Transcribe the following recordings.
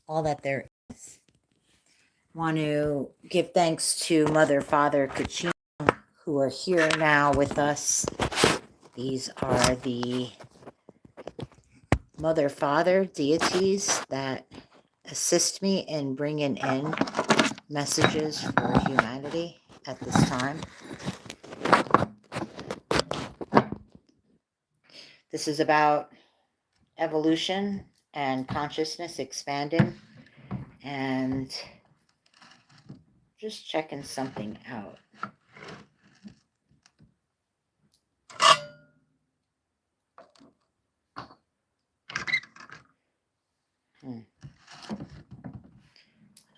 all that there is. Want to give thanks to Mother, Father, Kachina, who are here now with us. These are the Mother, Father deities that assist me in bringing in messages for humanity at this time. This is about evolution and consciousness expanding, and just checking something out.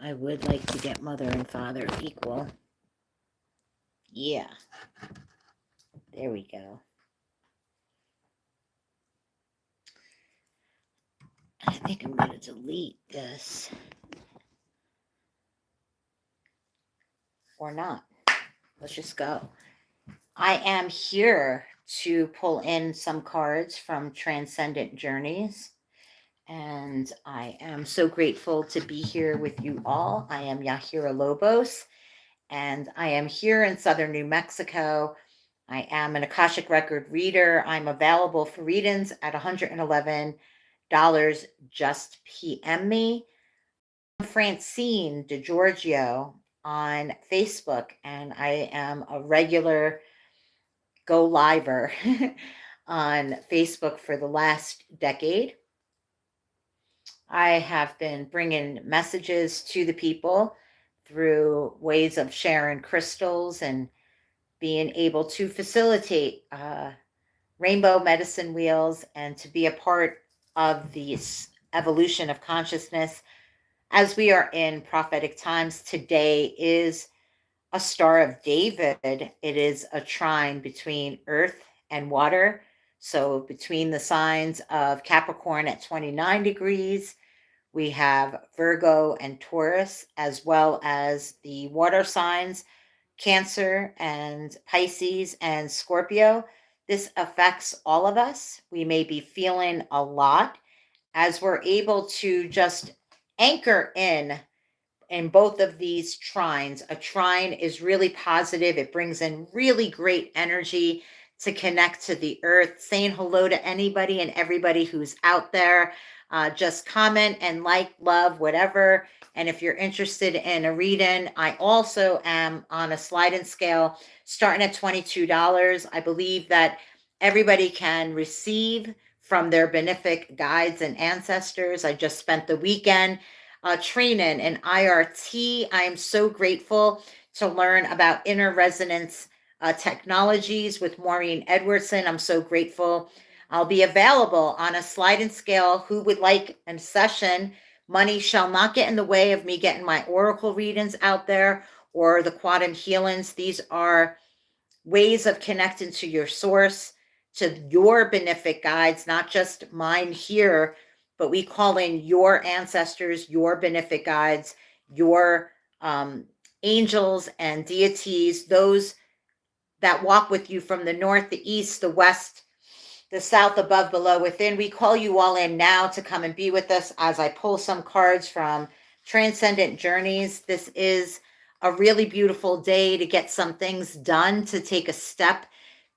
I would like to get Mother and Father equal. Yeah. There we go. I think I'm going to delete this. Or not. Let's just go. I am here to pull in some cards from Transcendent Journeys. And I am so grateful to be here with you all. I am Yahira Lobos, and I am here in southern New Mexico. I am an Akashic Record reader. I'm available for readings at $111. Just PM me. I'm Francine DeGiorgio on Facebook, and I am a regular go liver on Facebook for the last decade. I have been bringing messages to the people through ways of sharing crystals and being able to facilitate rainbow medicine wheels and to be a part of the evolution of consciousness as we are in prophetic times. Today is a Star of David. It is a trine between earth and water. So between the signs of Capricorn at 29 degrees, we have Virgo and Taurus, as well as the water signs, Cancer and Pisces and Scorpio. This affects all of us. We may be feeling a lot as we're able to just anchor in both of these trines. A trine is really positive. It brings in really great energy to connect to the earth. Saying hello to anybody and everybody who's out there. Just comment and like, love, whatever. And if you're interested in a reading, I also am on a sliding scale starting at $22. I believe that everybody can receive from their benefic guides and ancestors. I just spent the weekend training in IRT. I am so grateful to learn about inner resonance technologies with Maureen Edwardson. I'm so grateful. I'll be available on a sliding scale. Who would like a session? Money shall not get in the way of me getting my oracle readings out there or the quantum healings. These are ways of connecting to your source, to your benefic guides, not just mine here, but we call in your ancestors, your benefic guides, your angels and deities, those that walk with you from the north, the east, the west, the south, above, below, within. We call you all in now to come and be with us as I pull some cards from Transcendent Journeys. This is a really beautiful day to get some things done, to take a step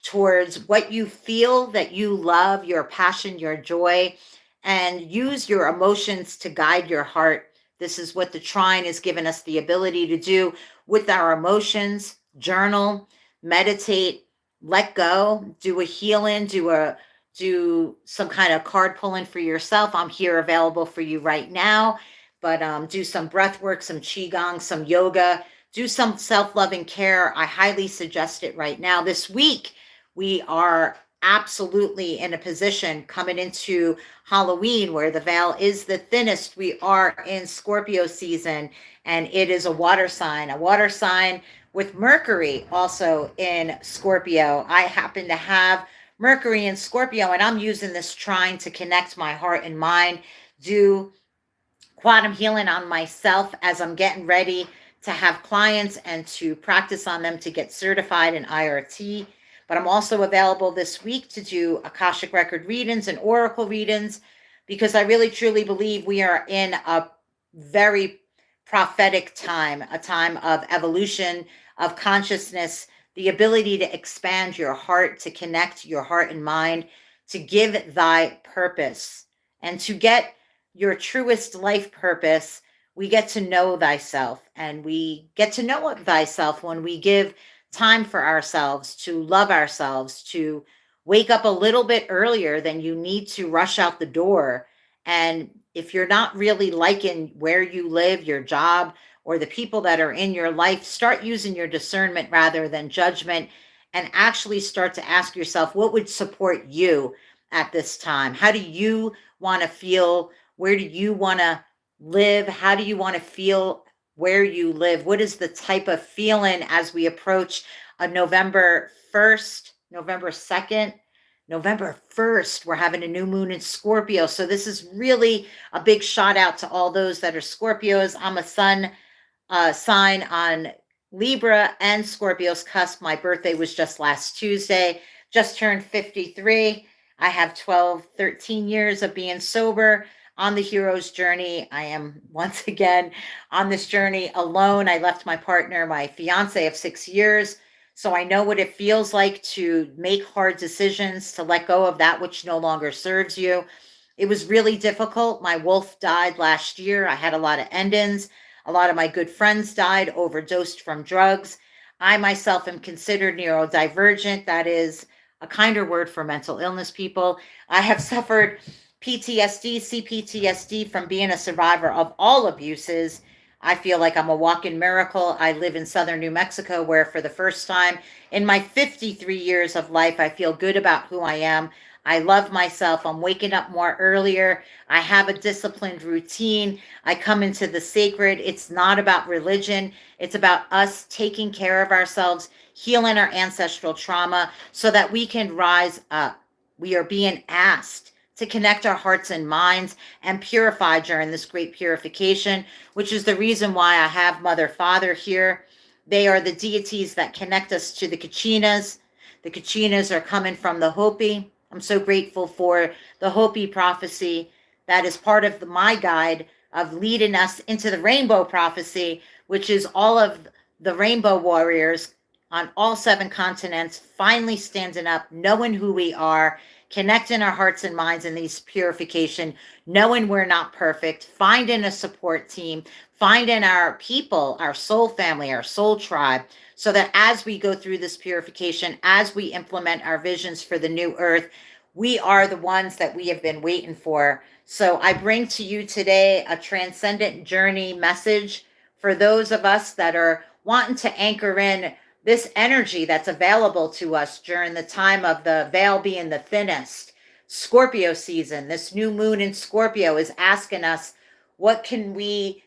towards what you feel that you love, your passion, your joy, and use your emotions to guide your heart. This is what the trine has given us the ability to do with our emotions. Journal, meditate, let go, do a healing, do some kind of card pulling for yourself. I'm here available for you right now, but do some breath work, some qigong, some yoga, do some self-loving care. I highly suggest it right now. This week, we are absolutely in a position coming into Halloween where the veil is the thinnest. We are in Scorpio season, and it is a water sign with Mercury also in Scorpio. I happen to have Mercury in Scorpio, and I'm using this trine to connect my heart and mind, do quantum healing on myself as I'm getting ready to have clients and to practice on them to get certified in IRT. But I'm also available this week to do Akashic Record readings and Oracle readings, because I really truly believe we are in a very prophetic time, a time of evolution, of consciousness, the ability to expand your heart, to connect your heart and mind, to give thy purpose, and to get your truest life purpose. We get to know thyself, and we get to know thyself when we give time for ourselves, to love ourselves, to wake up a little bit earlier than you need to rush out the door. And if you're not really liking where you live, your job, or the people that are in your life, start using your discernment rather than judgment, and actually start to ask yourself, what would support you at this time? How do you want to feel? Where do you want to live? How do you want to feel where you live? What is the type of feeling as we approach a November 1st, November 2nd, November 1st? We're having a new moon in Scorpio. So this is really a big shout out to all those that are Scorpios. I'm a sun sign on Libra and Scorpio's cusp. My birthday was just last Tuesday, just turned 53. I have 13 years of being sober on the hero's journey. I am once again on this journey alone. I left my partner, my fiance of 6 years. So I know what it feels like to make hard decisions, to let go of that which no longer serves you. It was really difficult. My wolf died last year. I had a lot of end-ins. A lot of my good friends died, overdosed from drugs. I myself am considered neurodivergent. That is a kinder word for mental illness people. I have suffered PTSD, CPTSD from being a survivor of all abuses. I feel like I'm a walking miracle. I live in southern New Mexico, where for the first time in my 53 years of life, I feel good about who I am. I love myself. I'm waking up more earlier. I have a disciplined routine. I come into the sacred. It's not about religion. It's about us taking care of ourselves, healing our ancestral trauma so that we can rise up. We are being asked to connect our hearts and minds and purify during this great purification, which is the reason why I have Mother, Father here. They are the deities that connect us to the Kachinas. The Kachinas are coming from the Hopi. I'm so grateful for the Hopi prophecy that is part of my guide of leading us into the rainbow prophecy, which is all of the rainbow warriors on all 7 continents finally standing up, knowing who we are, connecting our hearts and minds in these purification, knowing we're not perfect, finding a support team, finding our people, our soul family, our soul tribe, so that as we go through this purification, as we implement our visions for the new earth, we are the ones that we have been waiting for. So I bring to you today a transcendent journey message for those of us that are wanting to anchor in this energy that's available to us during the time of the veil being the thinnest. Scorpio season, this new moon in Scorpio is asking us, what can we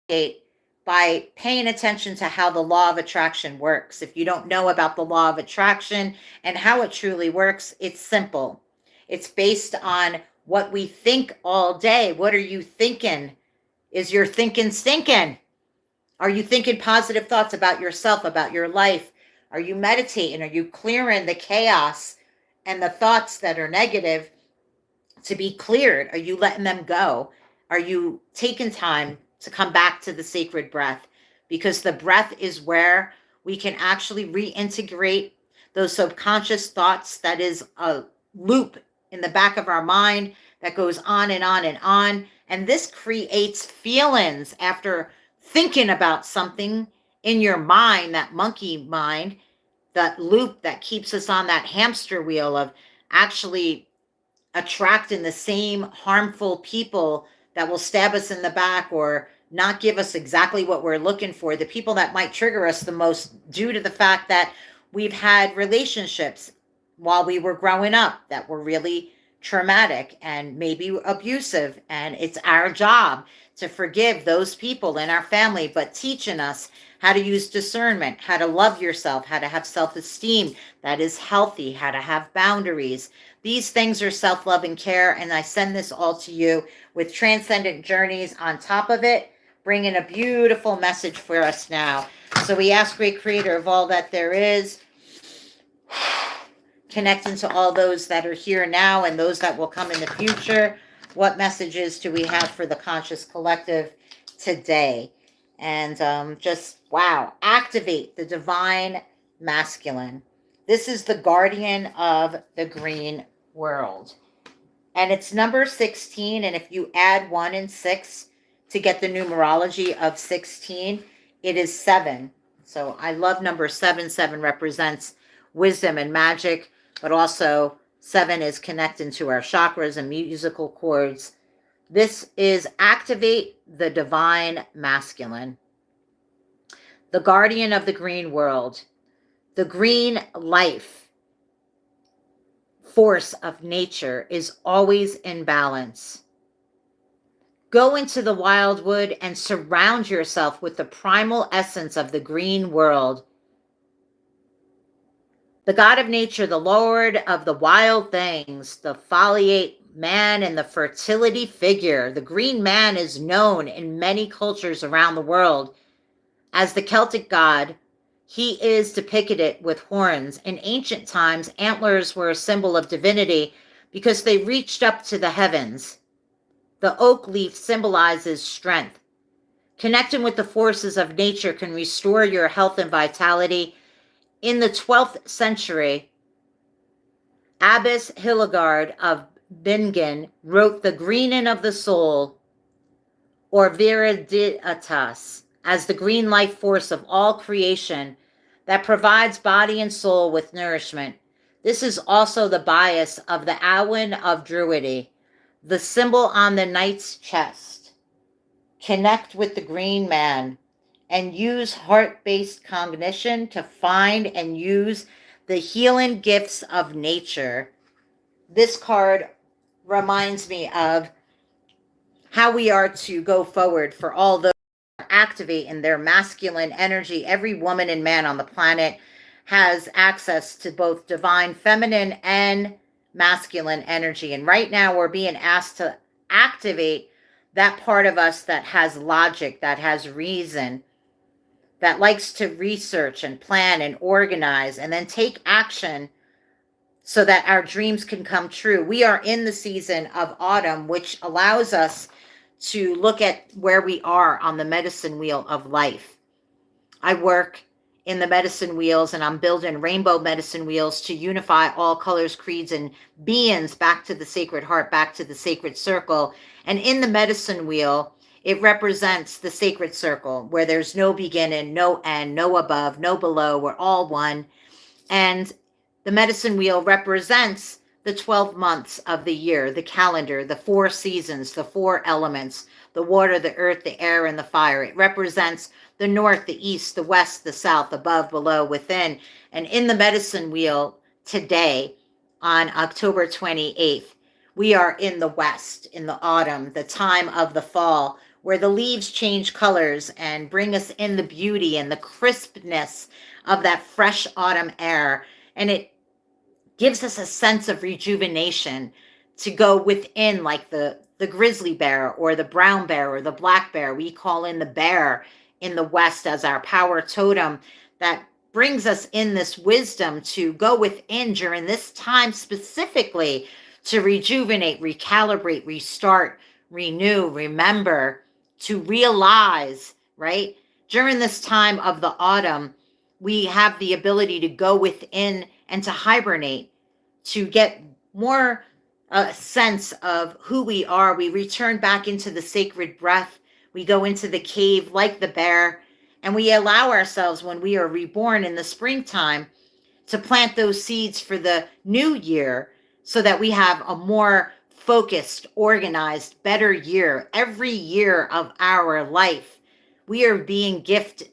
create by paying attention to how the law of attraction works? If you don't know about the law of attraction and how it truly works, it's simple. It's based on what we think all day. What are you thinking? Is your thinking stinking? Are you thinking positive thoughts about yourself, about your life? Are you meditating? Are you clearing the chaos and the thoughts that are negative to be cleared? Are you letting them go? Are you taking time to come back to the sacred breath? Because the breath is where we can actually reintegrate those subconscious thoughts. That is a loop in the back of our mind that goes on and on and on. And this creates feelings after thinking about something in your mind, that monkey mind, that loop that keeps us on that hamster wheel of actually attracting the same harmful people that will stab us in the back or not give us exactly what we're looking for. The people that might trigger us the most due to the fact that we've had relationships while we were growing up that were really traumatic and maybe abusive. And it's our job to forgive those people in our family, but teaching us how to use discernment, how to love yourself, how to have self-esteem that is healthy, how to have boundaries. These things are self-love and care, and I send this all to you with Transcendent Journeys on top of it, bringing a beautiful message for us now. So we ask, Great Creator of all that there is, connecting to all those that are here now and those that will come in the future, what messages do we have for the conscious collective today. And just, wow, activate the divine masculine. This is the guardian of the green world. And it's number 16. And if you add 1 and 6 to get the numerology of 16, it is 7. So I love number 7. 7 represents wisdom and magic, but also 7 is connecting to our chakras and musical chords. This is activate the divine masculine, the guardian of the green world, the green life force of nature is always in balance. Go into the wildwood and surround yourself with the primal essence of the green world. The God of nature, the Lord of the wild things, the foliate man and the fertility figure. The green man is known in many cultures around the world as the Celtic god. He is depicted with horns. In ancient times, antlers were a symbol of divinity because they reached up to the heavens. The oak leaf symbolizes strength. Connecting with the forces of nature can restore your health and vitality. In the 12th century, Abbess Hildegard of Bingen wrote The Greening of the Soul, or Viriditas, as the green life force of all creation that provides body and soul with nourishment. This is also the bias of the Awen of Druidry, the symbol on the knight's chest. Connect with the green man and use heart-based cognition to find and use the healing gifts of nature. This card reminds me of how we are to go forward for all those who activate in their masculine energy. Every woman and man on the planet has access to both divine feminine and masculine energy. And right now we're being asked to activate that part of us that has logic, that has reason, that likes to research and plan and organize and then take action so that our dreams can come true. We are in the season of autumn, which allows us to look at where we are on the medicine wheel of life. I work in the medicine wheels, and I'm building rainbow medicine wheels to unify all colors, creeds, and beings back to the sacred heart, back to the sacred circle. And in the medicine wheel, it represents the sacred circle where there's no beginning, no end, no above, no below. We're all one. And the medicine wheel represents the 12 months of the year, the calendar, the 4 seasons, the 4 elements, the water, the earth, the air, and the fire. It represents the north, the east, the west, the south, above, below, within. And in the medicine wheel today, on October 28th, we are in the west, in the autumn, the time of the fall, where the leaves change colors and bring us in the beauty and the crispness of that fresh autumn air. And it gives us a sense of rejuvenation to go within, like the grizzly bear or the brown bear or the black bear. We call in the bear in the West as our power totem that brings us in this wisdom to go within during this time specifically to rejuvenate, recalibrate, restart, renew, remember, to realize, right? During this time of the autumn, we have the ability to go within and to hibernate, to get more sense of who we are. We return back into the sacred breath. We go into the cave like the bear, and we allow ourselves, when we are reborn in the springtime, to plant those seeds for the new year so that we have a more focused, organized, better year. Every year of our life, we are being gifted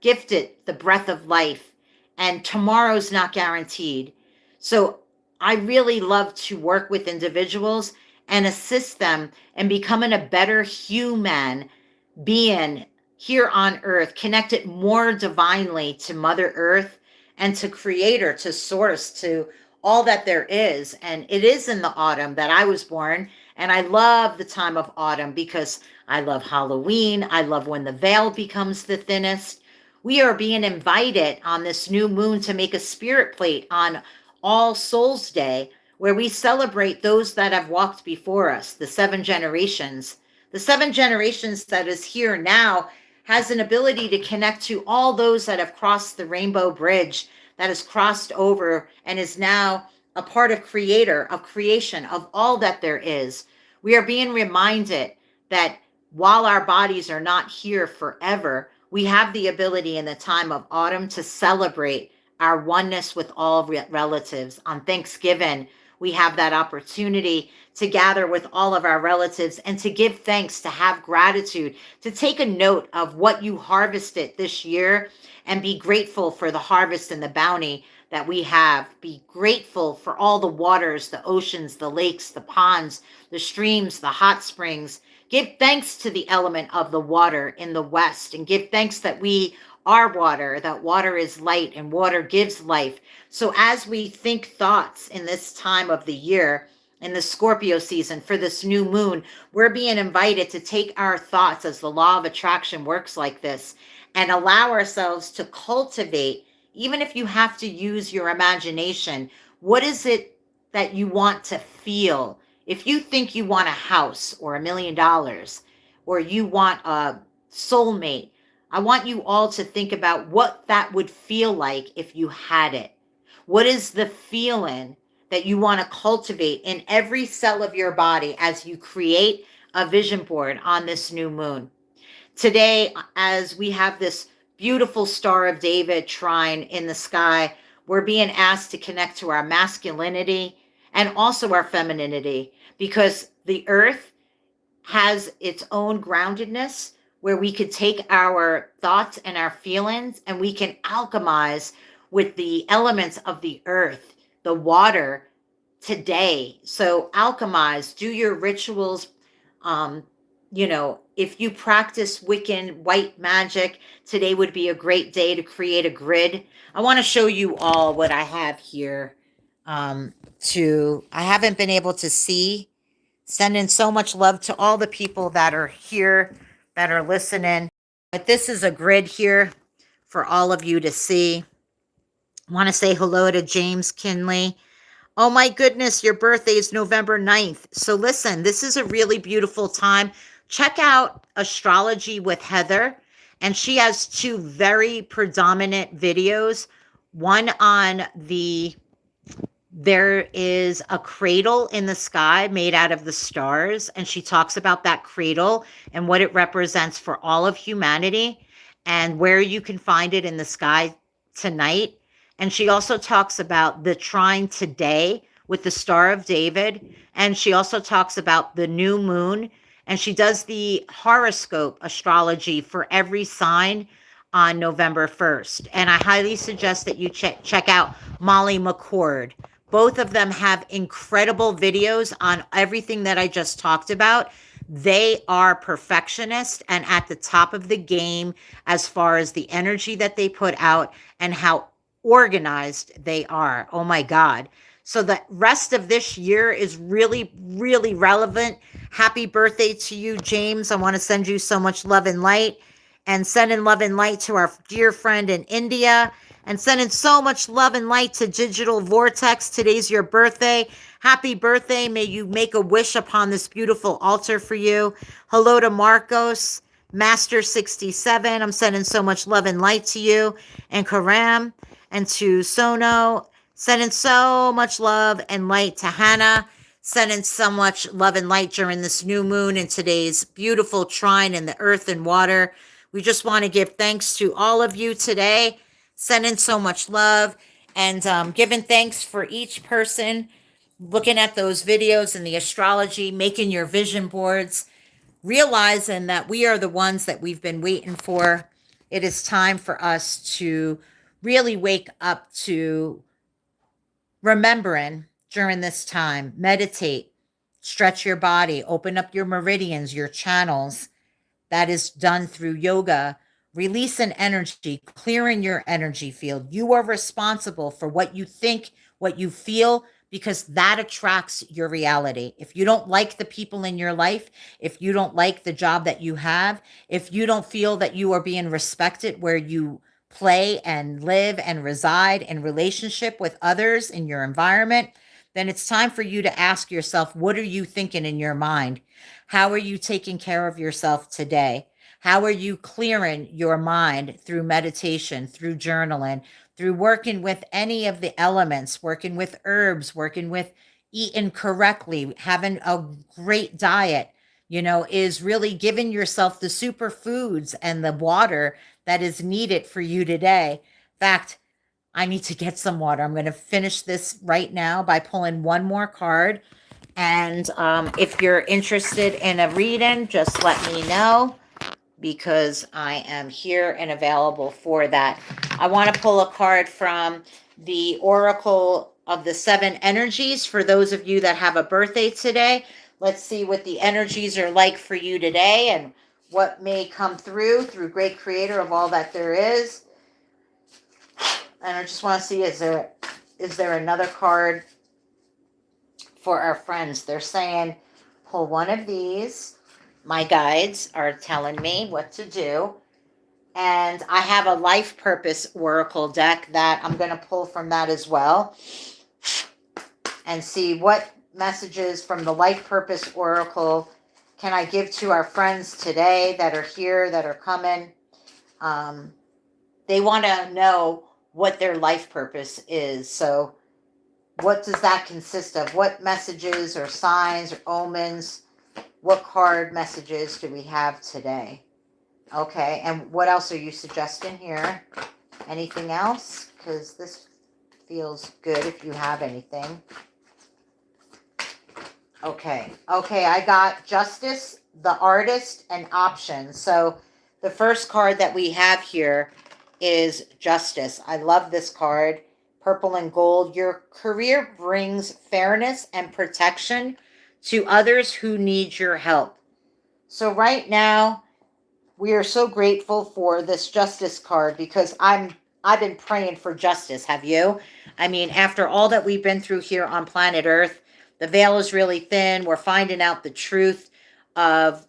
the breath of life, and tomorrow's not guaranteed. So I really love to work with individuals and assist them in becoming a better human being here on earth, connected more divinely to Mother Earth and to Creator, to Source, to all that there is. And it is in the autumn that I was born. And I love the time of autumn because I love Halloween. I love when the veil becomes the thinnest. We are being invited on this new moon to make a spirit plate on All Souls Day, where we celebrate those that have walked before us, the 7 generations, The 7 generations that is here now has an ability to connect to all those that have crossed the rainbow bridge, that has crossed over and is now a part of creator, of creation, of all that there is. We are being reminded that while our bodies are not here forever, we have the ability in the time of autumn to celebrate our oneness with all relatives. On Thanksgiving, we have that opportunity to gather with all of our relatives and to give thanks, to have gratitude, to take a note of what you harvested this year and be grateful for the harvest and the bounty that we have. Be grateful for all the waters, the oceans, the lakes, the ponds, the streams, the hot springs. Give thanks to the element of the water in the West, and give thanks that we are water, that water is light and water gives life. So as we think thoughts in this time of the year, in the Scorpio season for this new moon, we're being invited to take our thoughts, as the law of attraction works like this, and allow ourselves to cultivate, even if you have to use your imagination, what is it that you want to feel? If you think you want a house or $1 million, or you want a soulmate, I want you all to think about what that would feel like if you had it. What is the feeling that you want to cultivate in every cell of your body as you create a vision board on this new moon? Today, as we have this beautiful Star of David trine in the sky, we're being asked to connect to our masculinity and also our femininity, because the earth has its own groundedness where we could take our thoughts and our feelings and we can alchemize with the elements of the earth, the water today. So alchemize, do your rituals. If you practice Wiccan white magic, today would be a great day to create a grid. I want to show you all what I have here. I haven't been able to see. Sending so much love to all the people that are here, that are listening. But this is a grid here for all of you to see. I want to say hello to James Kinley. Oh my goodness, your birthday is November 9th. So listen, this is a really beautiful time. Check out Astrology with Heather. And she has 2 very predominant videos. One on there is a cradle in the sky made out of the stars, and she talks about that cradle and what it represents for all of humanity and where you can find it in the sky tonight. And she also talks about the trine today with the Star of David, and she also talks about the new moon, and she does the horoscope astrology for every sign on November 1st. And I highly suggest that you check out Molly McCord. Both of them have incredible videos on everything that I just talked about. They are perfectionists and at the top of the game as far as the energy that they put out and how organized they are. Oh my God. So the rest of this year is really, really relevant. Happy birthday to you, James. I want to send you so much love and light, and sending love and light to our dear friend in India, and sending so much love and light to Digital Vortex. Today's your birthday. Happy birthday. May you make a wish upon this beautiful altar for you. Hello to Marcos, Master 67. I'm sending so much love and light to you. And Karam, and to Sono, sending so much love and light to Hannah, sending so much love and light during this new moon and today's beautiful trine in the earth and water. We just want to give thanks to all of you today, sending so much love, and giving thanks for each person looking at those videos and the astrology, making your vision boards, realizing that we are the ones that we've been waiting for. It is time for us to really wake up to remembering during this time. Meditate, stretch your body, open up your meridians, your channels. That is done through yoga. Release an energy, clearing your energy field. You are responsible for what you think, what you feel, because that attracts your reality. If you don't like the people in your life, if you don't like the job that you have, if you don't feel that you are being respected where you play and live and reside in relationship with others in your environment, then it's time for you to ask yourself, what are you thinking in your mind? How are you taking care of yourself today? How are you clearing your mind through meditation, through journaling, through working with any of the elements, working with herbs, working with eating correctly, having a great diet, is really giving yourself the superfoods and the water that is needed for you today. In fact, I need to get some water. I'm going to finish this right now by pulling one more card. And if you're interested in a reading, just let me know because I am here and available for that. I want to pull a card from the Oracle of the Seven Energies for those of you that have a birthday today. Let's see what the energies are like for you today and what may come through great creator of all that there is. And I just want to see, is there another card for our friends? They're saying, pull one of these. My guides are telling me what to do. And I have a life purpose oracle deck that I'm going to pull from that as well. And see what messages from the life purpose oracle can I give to our friends today that are here, that are coming. They want to know what their life purpose is. So what does that consist of? What messages or signs or omens? What card messages do we have today? Okay, and what else are you suggesting here? Anything else? Because this feels good if you have anything. Okay, I got Justice, the Artist, and Options. So the first card that we have here is Justice. I love this card. Purple and gold. Your career brings fairness and protection to others who need your help. So right now, we are so grateful for this Justice card because I've been praying for justice. Have you? I mean, after all that we've been through here on planet Earth, the veil is really thin. We're finding out the truth of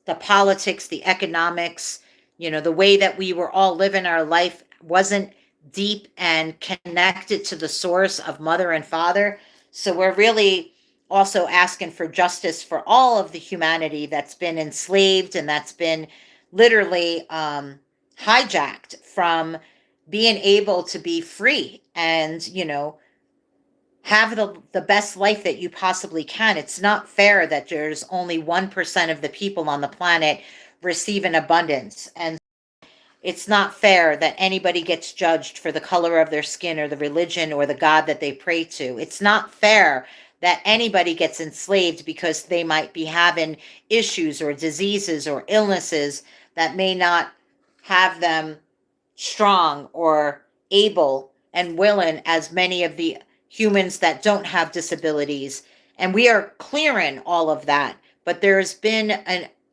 the politics, the economics, the way that we were all living our life wasn't deep and connected to the source of mother and father. So we're really also asking for justice for all of the humanity that's been enslaved and that's been literally hijacked from being able to be free and, have the best life that you possibly can. It's not fair that there's only 1% of the people on the planet receive abundance. And it's not fair that anybody gets judged for the color of their skin or the religion or the God that they pray to. It's not fair that anybody gets enslaved because they might be having issues or diseases or illnesses that may not have them strong or able and willing as many of the humans that don't have disabilities. And we are clearing all of that. But there's been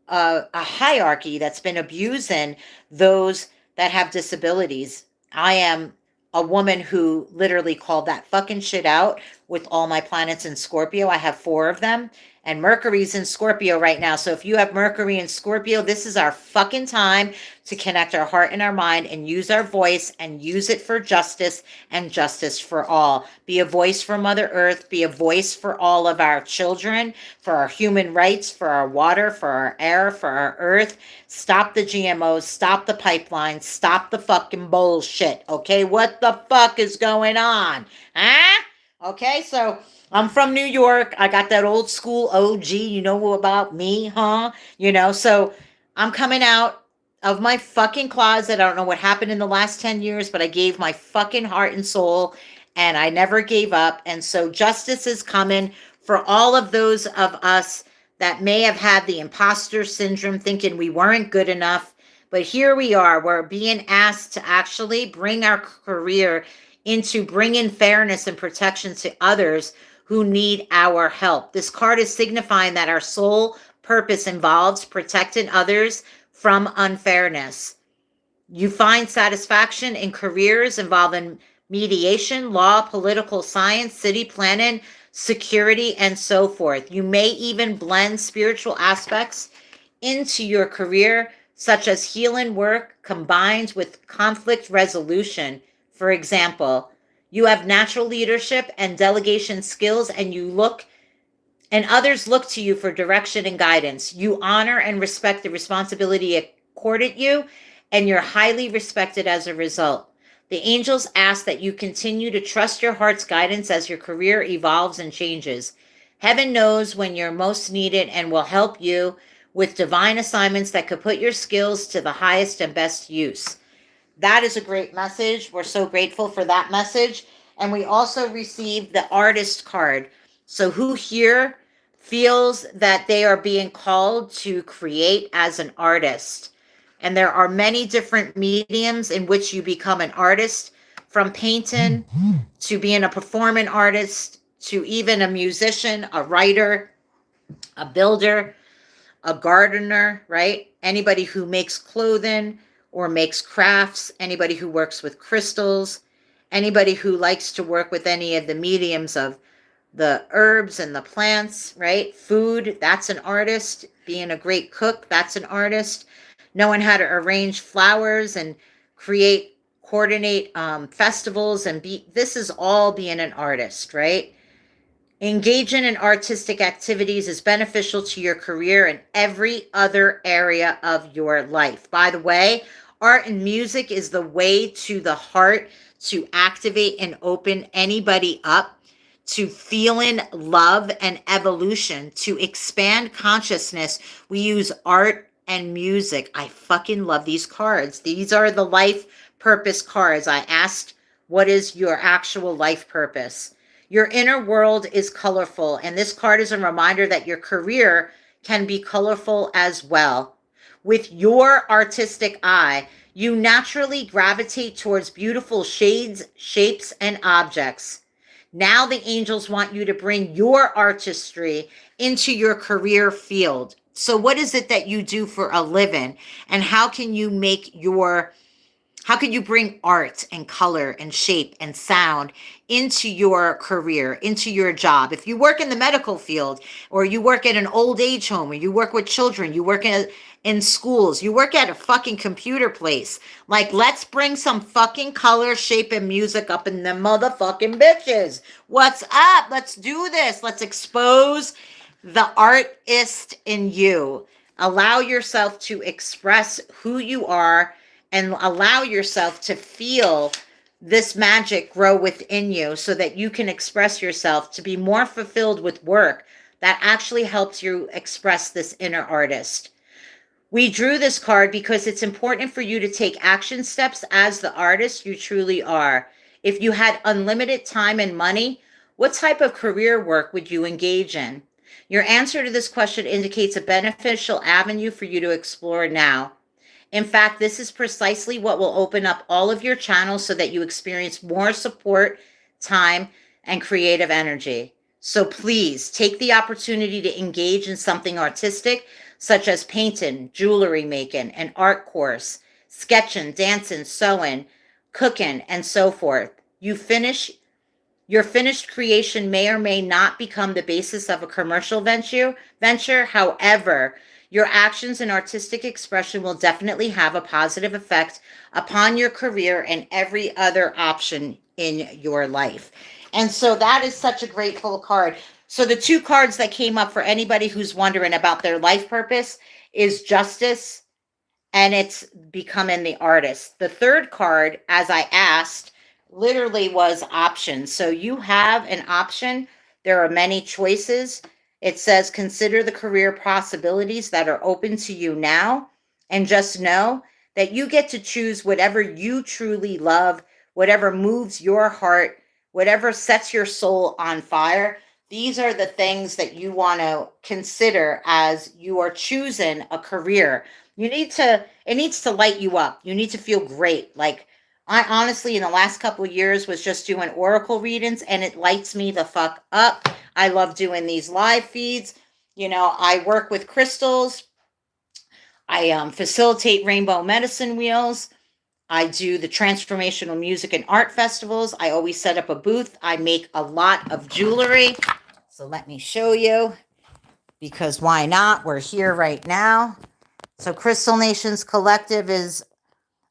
a hierarchy that's been abusing those that have disabilities. I am a woman who literally called that fucking shit out with all my planets in Scorpio. I have 4 of them. And Mercury's in Scorpio right now. So if you have Mercury in Scorpio, this is our fucking time to connect our heart and our mind and use our voice and use it for justice and justice for all. Be a voice for Mother Earth. Be a voice for all of our children, for our human rights, for our water, for our air, for our earth. Stop the GMOs. Stop the pipelines. Stop the fucking bullshit. Okay? What the fuck is going on? Huh? Okay, so I'm from New York. I got that old school OG. You know about me, huh? So I'm coming out of my fucking closet. I don't know what happened in the last 10 years, but I gave my fucking heart and soul and I never gave up. And so justice is coming for all of those of us that may have had the imposter syndrome, thinking we weren't good enough. But here we are. We're being asked to actually bring our career into bringing fairness and protection to others who need our help. This card is signifying that our sole purpose involves protecting others from unfairness. You find satisfaction in careers involving mediation, law, political science, city planning, security, and so forth. You may even blend spiritual aspects into your career, such as healing work combined with conflict resolution. For example, You have natural leadership and delegation skills, and others look to you for direction and guidance. You honor and respect the responsibility accorded you, and you're highly respected as a result. The angels ask that you continue to trust your heart's guidance as your career evolves and changes. Heaven knows when you're most needed and will help you with divine assignments that could put your skills to the highest and best use. That is a great message. We're so grateful for that message. And we also received the artist card. So, who here feels that they are being called to create as an artist? And there are many different mediums in which you become an artist, from painting to being a performing artist to even a musician, a writer, a builder, a gardener, right? Anybody who makes clothing or makes crafts, anybody who works with crystals, anybody who likes to work with any of the mediums of the herbs and the plants, right? Food, that's an artist. Being a great cook, that's an artist. Knowing how to arrange flowers and coordinate festivals this is all being an artist, right? Engaging in artistic activities is beneficial to your career and every other area of your life. By the way, art and music is the way to the heart to activate and open anybody up to feeling love and evolution, to expand consciousness. We use art and music. I fucking love these cards. These are the life purpose cards. I asked, what is your actual life purpose? Your inner world is colorful, and this card is a reminder that your career can be colorful as well. With your artistic eye, you naturally gravitate towards beautiful shades, shapes, and objects. Now the angels want you to bring your artistry into your career field. So what is it that you do for a living? And how can you bring art and color and shape and sound into your career, into your job? If you work in the medical field, or you work at an old age home, or you work with children, you work in schools, you work at a fucking computer place, like, let's bring some fucking color, shape, and music up in the motherfucking bitches. What's up? Let's do this. Let's expose the artist in you. Allow yourself to express who you are and allow yourself to feel this magic grow within you so that you can express yourself to be more fulfilled with work that actually helps you express this inner artist. We drew this card because it's important for you to take action steps as the artist you truly are. If you had unlimited time and money, what type of career work would you engage in? Your answer to this question indicates a beneficial avenue for you to explore now. In fact, this is precisely what will open up all of your channels so that you experience more support, time, and creative energy. So please take the opportunity to engage in something artistic, such as painting, jewelry making, an art course, sketching, dancing, sewing, cooking, and so forth. Your finished creation may or may not become the basis of a commercial venture. However, your actions and artistic expression will definitely have a positive effect upon your career and every other option in your life. And so that is such a grateful card. So the two cards that came up for anybody who's wondering about their life purpose is Justice, and it's becoming the artist. The third card, as I asked, literally was options. So you have an option. There are many choices. It says, consider the career possibilities that are open to you now, and just know that you get to choose whatever you truly love, whatever moves your heart, whatever sets your soul on fire. These are the things that you want to consider as you are choosing a career. It needs to light you up. You need to feel great. Like, I honestly, in the last couple of years, was just doing oracle readings, and it lights me the fuck up. I love doing these live feeds. I work with crystals. I facilitate rainbow medicine wheels. I do the transformational music and art festivals. I always set up a booth. I make a lot of jewelry. So let me show you, because why not? We're here right now. So Crystal Nations Collective is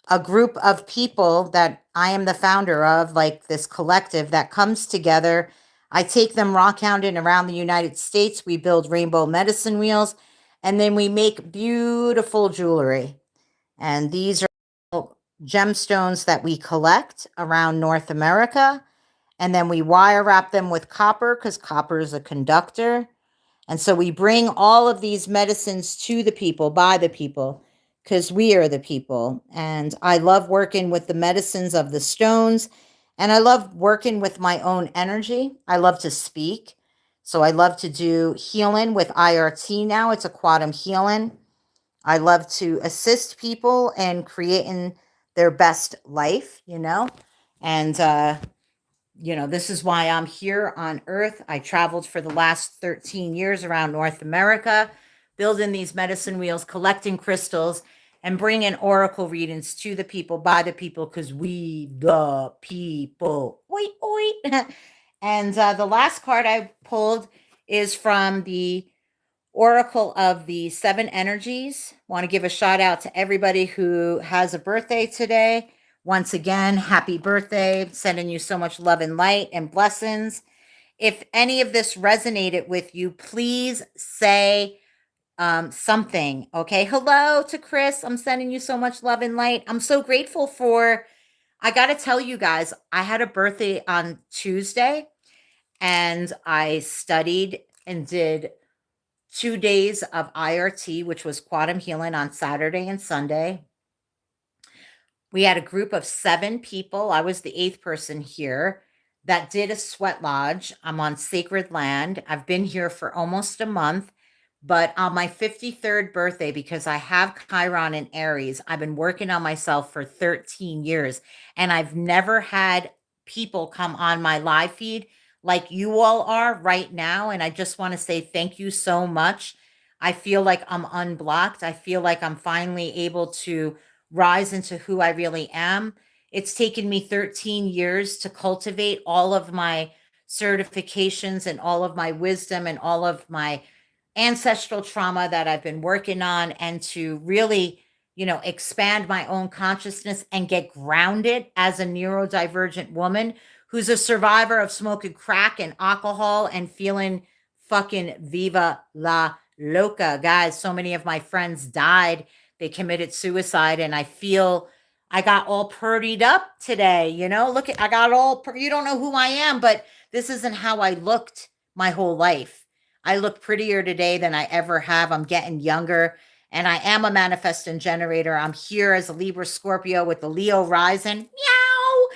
a group of people that I am the founder of, like this collective that comes together. I take them rock hounding around the United States. We build rainbow medicine wheels, and then we make beautiful jewelry. And these are gemstones that we collect around North America. And then we wire wrap them with copper because copper is a conductor. And so we bring all of these medicines to the people, by the people, because we are the people. And I love working with the medicines of the stones. And I love working with my own energy. I love to speak. So I love to do healing with IRT now. It's a quantum healing. I love to assist people in creating their best life, and this is why I'm here on Earth. I traveled for the last 13 years around North America, building these medicine wheels, collecting crystals, and bringing oracle readings to the people, by the people, because we the people. Oi, oi. And the last card I pulled is from the Oracle of the Seven Energies. Want to give a shout out to everybody who has a birthday today. Once again, happy birthday. Sending you so much love and light and blessings. If any of this resonated with you, please say something. Okay. Hello to Chris. I'm sending you so much love and light. I'm so grateful I got to tell you guys, I had a birthday on Tuesday and I studied and did 2 days of IRT, which was quantum healing on Saturday and Sunday. We had a group of 7 people. I was the 8th person here that did a sweat lodge. I'm on sacred land. I've been here for almost a month, but on my 53rd birthday, because I have Chiron in Aries, I've been working on myself for 13 years, and I've never had people come on my live feed like you all are right now. And I just want to say thank you so much. I feel like I'm unblocked. I feel like I'm finally able to rise into who I really am. It's taken me 13 years to cultivate all of my certifications and all of my wisdom and all of my ancestral trauma that I've been working on, and to really, expand my own consciousness and get grounded as a neurodivergent woman who's a survivor of smoking crack and alcohol and feeling fucking viva la loca. Guys, so many of my friends died. They committed suicide, and I feel I got all purdied up today. Look at, I got all, you don't know who I am, but this isn't how I looked my whole life. I look prettier today than I ever have. I'm getting younger, and I am a manifesting generator. I'm here as a Libra Scorpio with the Leo rising. Meow.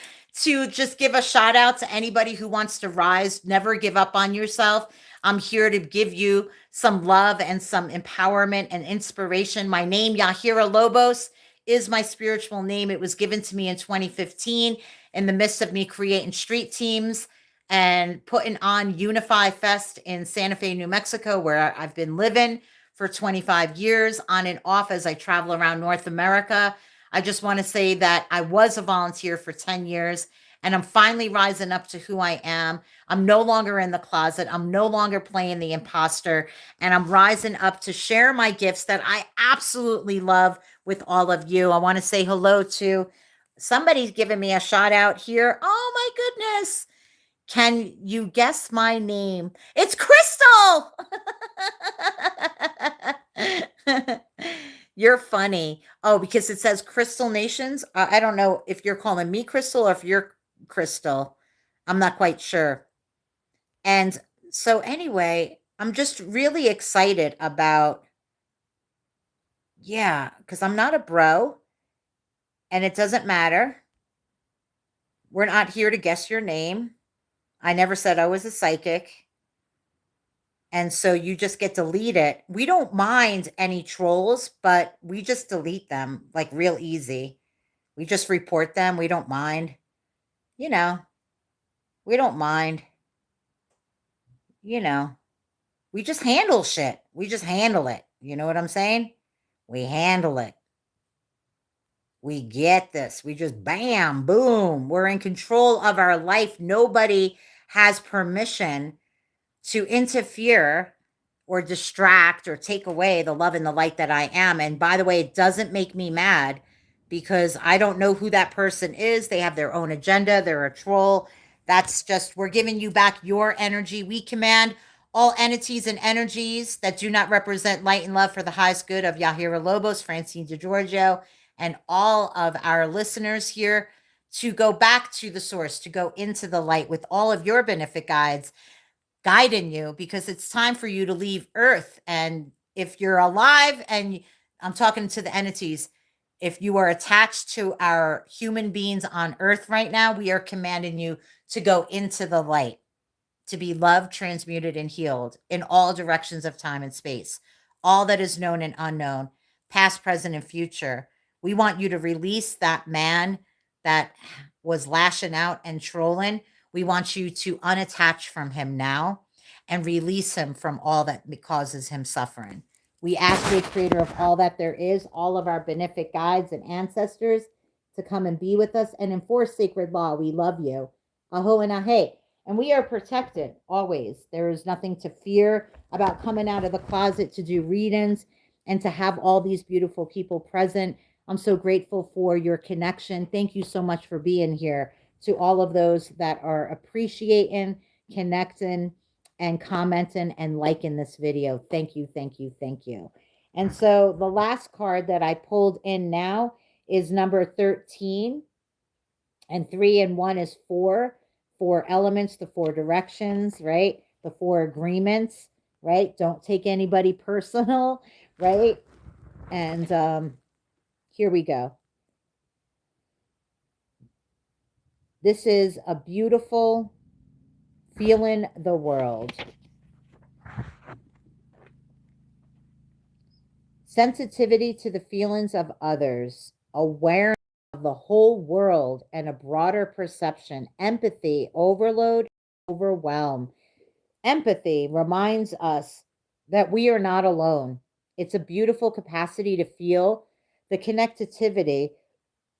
To just give a shout out to anybody who wants to rise. Never give up on yourself. I'm here to give you some love and some empowerment and inspiration. My name, Yahira Lobos, is my spiritual name. It was given to me in 2015 in the midst of me creating street teams and putting on Unify Fest in Santa Fe, New Mexico, where I've been living for 25 years on and off as I travel around North America. I just want to say that I was a volunteer for 10 years, and I'm finally rising up to who I am. I'm no longer in the closet. I'm no longer playing the imposter, and I'm rising up to share my gifts that I absolutely love with all of you. I want to say hello to somebody's giving me a shout out here. Oh my goodness. Can you guess my name? It's Crystal. You're funny. Oh, because it says Crystal Nations. I don't know if you're calling me Crystal or if you're Crystal. I'm not quite sure. And so, anyway, I'm just really excited about, yeah, because I'm not a bro and it doesn't matter. We're not here to guess your name. I never said I was a psychic. And so you just get to delete it. We don't mind any trolls, but we just delete them like real easy. We just report them. We don't mind. You know, we don't mind. You know, we just handle shit. We just handle it. You know what I'm saying? We handle it. We get this. We just bam, boom. We're in control of our life. Nobody has permission to interfere or distract or take away the love and the light that I am. And by the way, it doesn't make me mad because I don't know who that person is. They have their own agenda. They're a troll. That's just, we're giving you back your energy. We command all entities and energies that do not represent light and love for the highest good of Yahira Lobos, Francine DeGiorgio, and all of our listeners here to go back to the source, to go into the light with all of your benefit guides guiding you, because it's time for you to leave Earth. And if you're alive, and I'm talking to the entities, if you are attached to our human beings on Earth right now, we are commanding you to go into the light, to be loved, transmuted, and healed in all directions of time and space, all that is known and unknown, past, present, and future. We want you to release that man that was lashing out and trolling. We want you to unattach from him now and release him from all that causes him suffering. We ask the creator of all that there is, all of our benefic guides and ancestors, to come and be with us and enforce sacred law. We love you. Aho and ahe. And we are protected always. There is nothing to fear about coming out of the closet to do readings and to have all these beautiful people present. I'm so grateful for your connection. Thank you so much for being here. To all of those that are appreciating, connecting, and commenting and liking this video. Thank you, thank you, thank you. And so the last card that I pulled in now is number 13. And 3 and 1 is 4. 4 elements, the 4 directions, right? The 4 agreements, right? Don't take anybody personal, right? And here we go. This is a beautiful feeling the world. Sensitivity to the feelings of others, awareness of the whole world and a broader perception, empathy, overload, overwhelm. Empathy reminds us that we are not alone. It's a beautiful capacity to feel the connectivity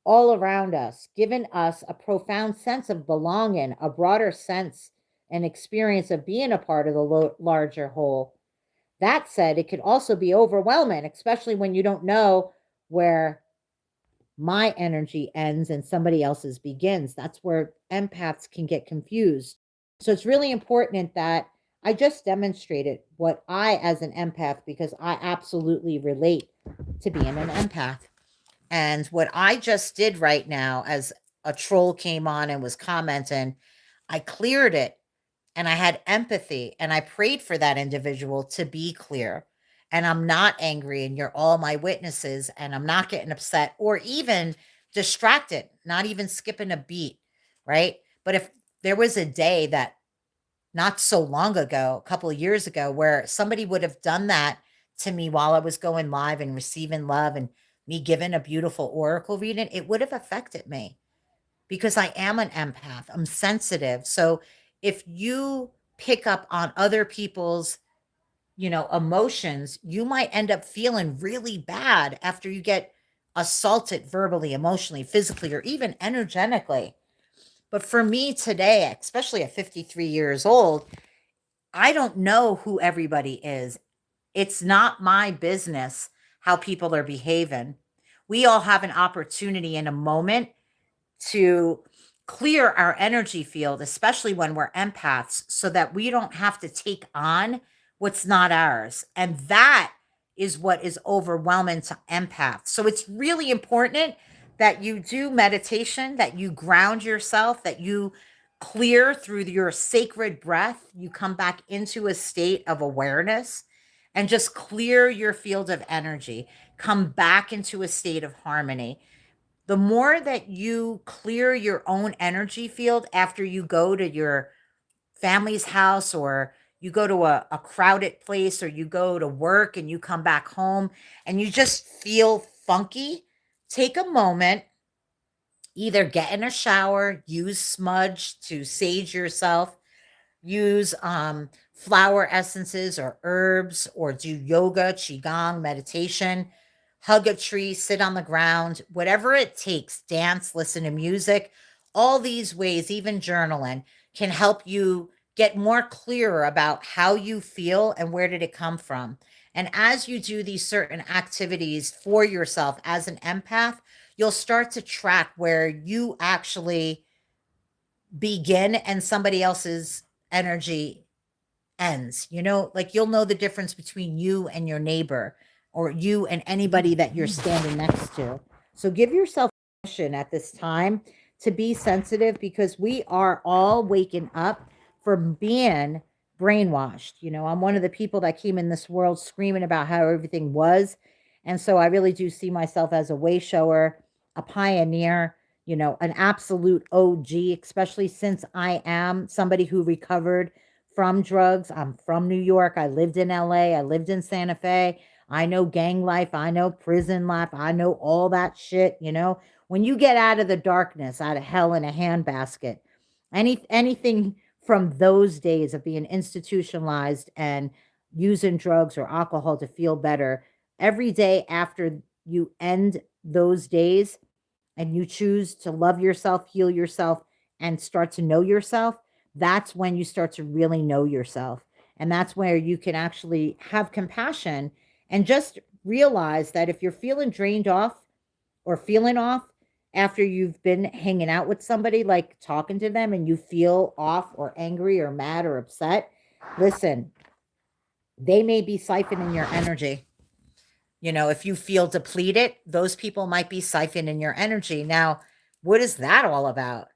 all around us, giving us a profound sense of belonging, a broader sense and experience of being a part of the larger whole. That said, it could also be overwhelming, especially when you don't know where my energy ends and somebody else's begins. That's where empaths can get confused. So it's really important that I just demonstrated what I, as an empath, because I absolutely relate to being an empath. And what I just did right now, as a troll came on and was commenting, I cleared it and I had empathy and I prayed for that individual to be clear. And I'm not angry, and you're all my witnesses, and I'm not getting upset or even distracted, not even skipping a beat, right? But if there was a day that not so long ago, a couple of years ago, where somebody would have done that to me while I was going live and receiving love and me giving a beautiful oracle reading, it would have affected me because I am an empath. I'm sensitive. So if you pick up on other people's, emotions, you might end up feeling really bad after you get assaulted verbally, emotionally, physically, or even energetically. But for me today, especially at 53 years old, I don't know who everybody is. It's not my business how people are behaving. We all have an opportunity in a moment to clear our energy field, especially when we're empaths, so that we don't have to take on what's not ours. And that is what is overwhelming to empaths. So it's really important that you do meditation, that you ground yourself, that you clear through your sacred breath. You come back into a state of awareness and just clear your field of energy. Come back into a state of harmony. The more that you clear your own energy field after you go to your family's house, or you go to a crowded place, or you go to work and you come back home and you just feel funky, take a moment, either get in a shower, use smudge to sage yourself, use flower essences or herbs, or do yoga, qigong, meditation, hug a tree, sit on the ground, whatever it takes, dance, listen to music. All these ways, even journaling, can help you get more clearer about how you feel and where did it come from. And as you do these certain activities for yourself as an empath, you'll start to track where you actually begin and somebody else's energy ends. You know, like you'll know the difference between you and your neighbor or you and anybody that you're standing next to. So give yourself permission at this time to be sensitive because we are all waking up from being brainwashed. You know, I'm one of the people that came in this world screaming about how everything was. And so I really do see myself as a way shower, a pioneer, you know, an absolute OG, especially since I am somebody who recovered from drugs. I'm from New York. I lived in LA. I lived in Santa Fe. I know gang life. I know prison life. I know all that shit. You know, when you get out of the darkness, out of hell in a handbasket, anything from those days of being institutionalized and using drugs or alcohol to feel better, every day after you end those days and you choose to love yourself, heal yourself, and start to know yourself, that's when you start to really know yourself. And that's where you can actually have compassion and just realize that if you're feeling drained off or feeling off after you've been hanging out with somebody, like talking to them, and you feel off or angry or mad or upset, listen, they may be siphoning your energy. You know, if you feel depleted, those people might be siphoning your energy. Now, what is that all about?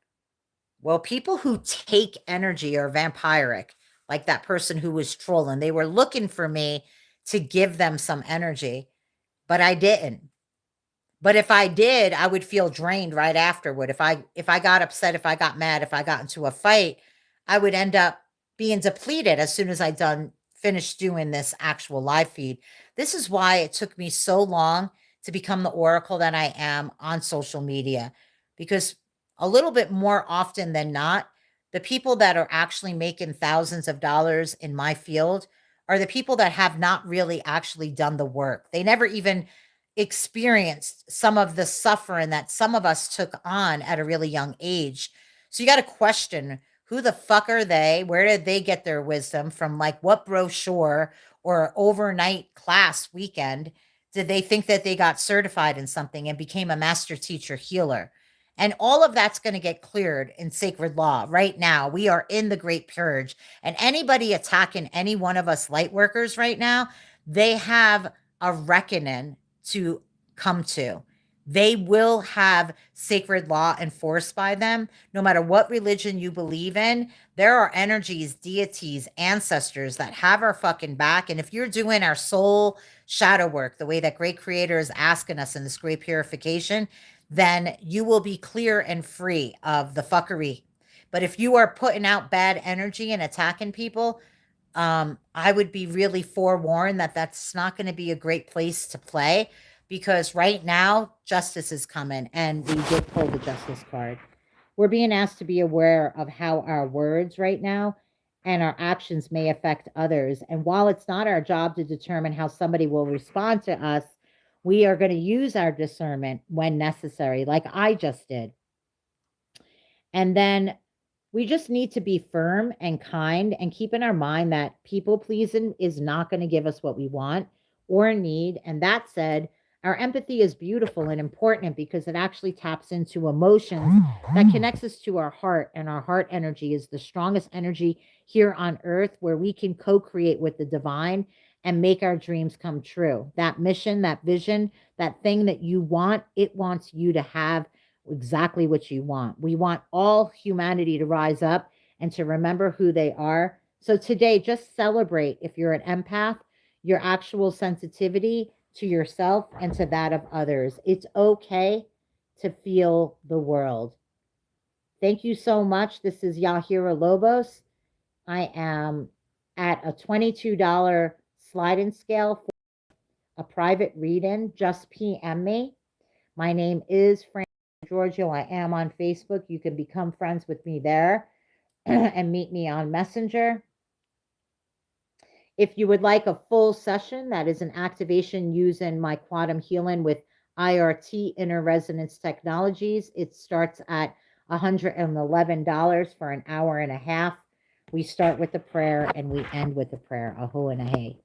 Well, people who take energy are vampiric, like that person who was trolling. They were looking for me to give them some energy, but I didn't. But if I did, I would feel drained right afterward. If I got upset, if I got mad, if I got into a fight, I would end up being depleted as soon as I done finished doing this actual live feed. This is why it took me so long to become the oracle that I am on social media, because a little bit more often than not, the people that are actually making thousands of dollars in my field are the people that have not really actually done the work. They never even experienced some of the suffering that some of us took on at a really young age. So you got to question, who the fuck are they? Where did they get their wisdom from? Like, what brochure or overnight class weekend did they think that they got certified in something and became a master teacher healer? And all of that's going to get cleared in sacred law right now. We are in the great purge. And anybody attacking any one of us light workers right now, they have a reckoning to come to. They will have sacred law enforced by them. No matter what religion you believe in, there are energies, deities, ancestors that have our fucking back. And if you're doing our soul shadow work the way that Great Creator is asking us in this great purification, then you will be clear and free of the fuckery. But if you are putting out bad energy and attacking people, I would be really forewarned that that's not going to be a great place to play, because right now justice is coming and we did pull the justice card. We're being asked to be aware of how our words right now and our actions may affect others. And while it's not our job to determine how somebody will respond to us, we are going to use our discernment when necessary, like I just did. And then we just need to be firm and kind and keep in our mind that people pleasing is not going to give us what we want or need. And that said, our empathy is beautiful and important because it actually taps into emotions that connects us to our heart. And our heart energy is the strongest energy here on earth, where we can co-create with the divine and make our dreams come true. That mission, that vision, that thing that you want, it wants you to have exactly what you want. We want all humanity to rise up and to remember who they are. So today, just celebrate, if you're an empath, your actual sensitivity to yourself and to that of others. It's okay to feel the world. Thank you so much. This is Yahira Lobos. I am at a $22 sliding scale for a private read-in. Just PM me. My name is Fran Giorgio. I am on Facebook. You can become friends with me there and meet me on Messenger. If you would like a full session, that is an activation using my quantum healing with IRT, Inner Resonance Technologies. It starts at $111 for an hour and a half. We start with the prayer and we end with the prayer. Aho and ahe.